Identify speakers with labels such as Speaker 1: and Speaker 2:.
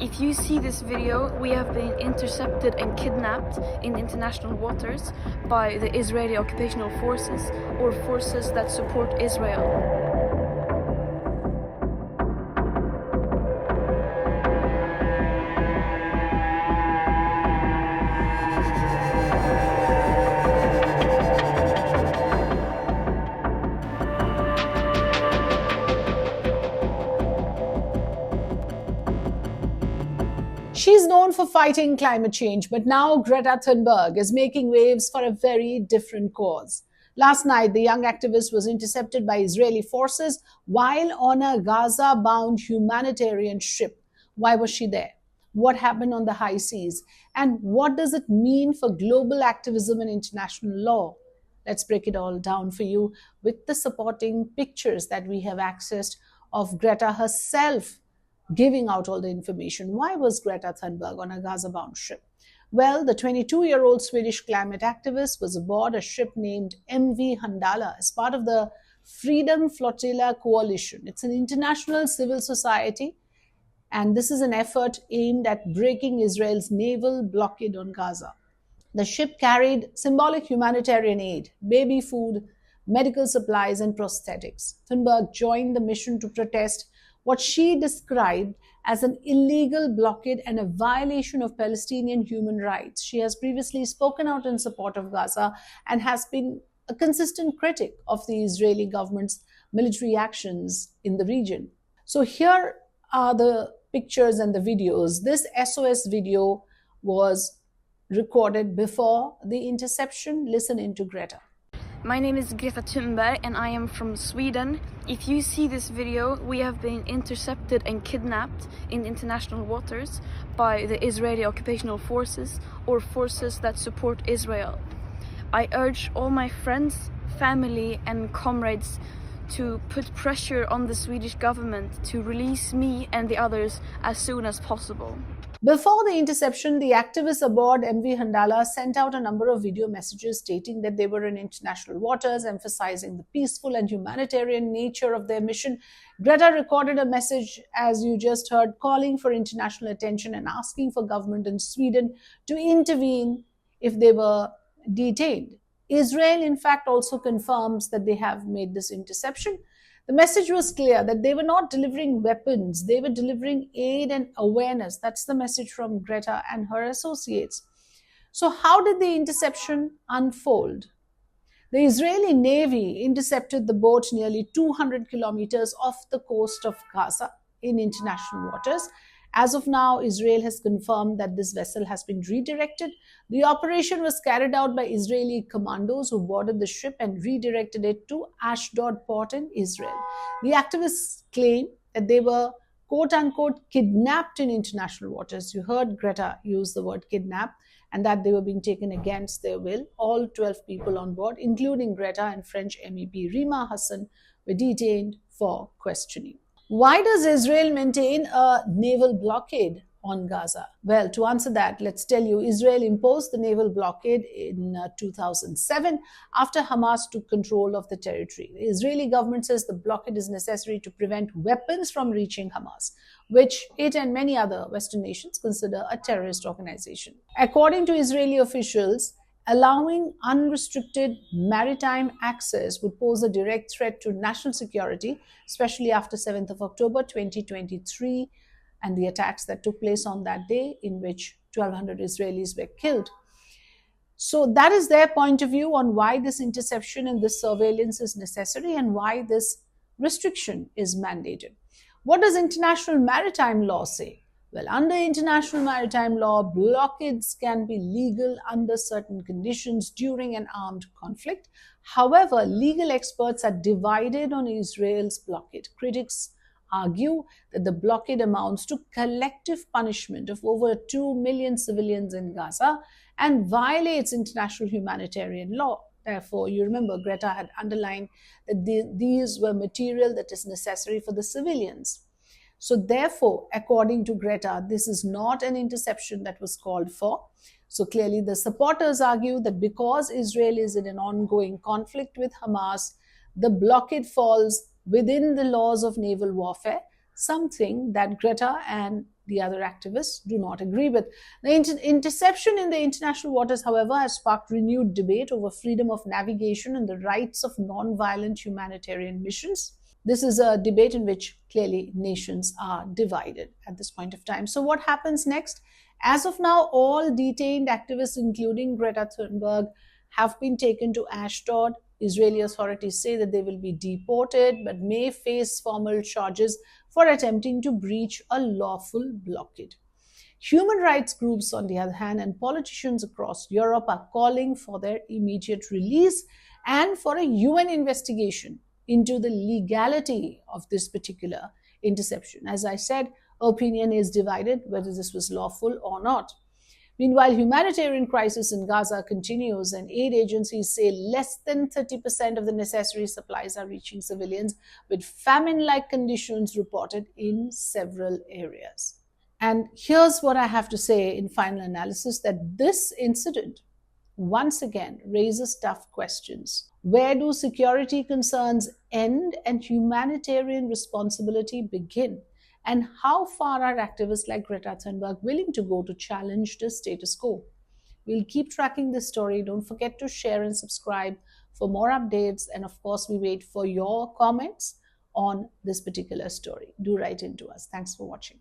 Speaker 1: If you see this video, we have been intercepted and kidnapped in international waters by the Israeli occupational forces or forces that support Israel.
Speaker 2: She's known for fighting climate change, but now Greta Thunberg is making waves for a very different cause. Last night, the young activist was intercepted by Israeli forces while on a Gaza-bound humanitarian ship. Why was she there? What happened on the high seas? And what does it mean for global activism and international law? Let's break it all down for you with the supporting pictures that we have accessed of Greta herself giving out all the information. Why was Greta Thunberg on a Gaza-bound ship? Well, the 22-year-old Swedish climate activist was aboard a ship named MV Handala as part of the Freedom Flotilla Coalition. It's an international civil society, and this is an effort aimed at breaking Israel's naval blockade on Gaza. The ship carried symbolic humanitarian aid, baby food, medical supplies, and prosthetics. Thunberg joined the mission to protest what she described as an illegal blockade and a violation of Palestinian human rights. She has previously spoken out in support of Gaza and has been a consistent critic of the Israeli government's military actions in the region. So here are the pictures and the videos. This SOS video was recorded before the interception. Listen into Greta.
Speaker 1: My name is Greta Thunberg and I am from Sweden. If you see this video, we have been intercepted and kidnapped in international waters by the Israeli occupational forces or forces that support Israel. I urge all my friends, family and comrades to put pressure on the Swedish government to release me and the others as soon as possible.
Speaker 2: Before the interception, the activists aboard MV Handala sent out a number of video messages stating that they were in international waters, emphasizing the peaceful and humanitarian nature of their mission. Greta recorded a message, as you just heard, calling for international attention and asking for government in Sweden to intervene if they were detained. Israel, in fact, also confirms that they have made this interception. The message was clear that they were not delivering weapons, they were delivering aid and awareness. That's the message from Greta and her associates. So how did the interception unfold? The Israeli Navy intercepted the boat nearly 200 kilometers off the coast of Gaza in international waters. As of now, Israel has confirmed that this vessel has been redirected. The operation was carried out by Israeli commandos who boarded the ship and redirected it to Ashdod Port in Israel. The activists claim that they were quote-unquote kidnapped in international waters. You heard Greta use the word kidnap, and that they were being taken against their will. All 12 people on board, including Greta and French MEP Rima Hassan, were detained for questioning. Why does Israel maintain a naval blockade on Gaza? Well, to answer that, let's tell you, Israel imposed the naval blockade in 2007 after Hamas took control of the territory. The Israeli government says the blockade is necessary to prevent weapons from reaching Hamas, which it and many other Western nations consider a terrorist organization. According to Israeli officials, allowing unrestricted maritime access would pose a direct threat to national security, especially after 7th of October 2023 and the attacks that took place on that day, in which 1,200 Israelis were killed. So that is their point of view on why this interception and this surveillance is necessary and why this restriction is mandated. What does international maritime law say? Well, under international maritime law, blockades can be legal under certain conditions during an armed conflict. However, legal experts are divided on Israel's blockade. Critics argue that the blockade amounts to collective punishment of over 2 million civilians in Gaza and violates international humanitarian law. Therefore, you remember Greta had underlined that these were material that is necessary for the civilians. So therefore, according to Greta, this is not an interception that was called for. So clearly the supporters argue that because Israel is in an ongoing conflict with Hamas, the blockade falls within the laws of naval warfare, something that Greta and the other activists do not agree with. The interception in the international waters, however, has sparked renewed debate over freedom of navigation and the rights of non-violent humanitarian missions. This is a debate in which clearly nations are divided at this point of time. So what happens next? As of now, all detained activists, including Greta Thunberg, have been taken to Ashdod. Israeli authorities say that they will be deported but may face formal charges for attempting to breach a lawful blockade. Human rights groups, on the other hand, and politicians across Europe are calling for their immediate release and for a UN investigation into the legality of this particular interception. As I said, opinion is divided whether this was lawful or not. Meanwhile, humanitarian crisis in Gaza continues, and aid agencies say less than 30% of the necessary supplies are reaching civilians, with famine-like conditions reported in several areas. And here's what I have to say in final analysis, that this incident once again raises tough questions. Where do security concerns end and humanitarian responsibility begin? And how far are activists like Greta Thunberg willing to go to challenge the status quo? We'll keep tracking this story. Don't forget to share and subscribe for more updates. And of course, we wait for your comments on this particular story. Do write into us. Thanks for watching.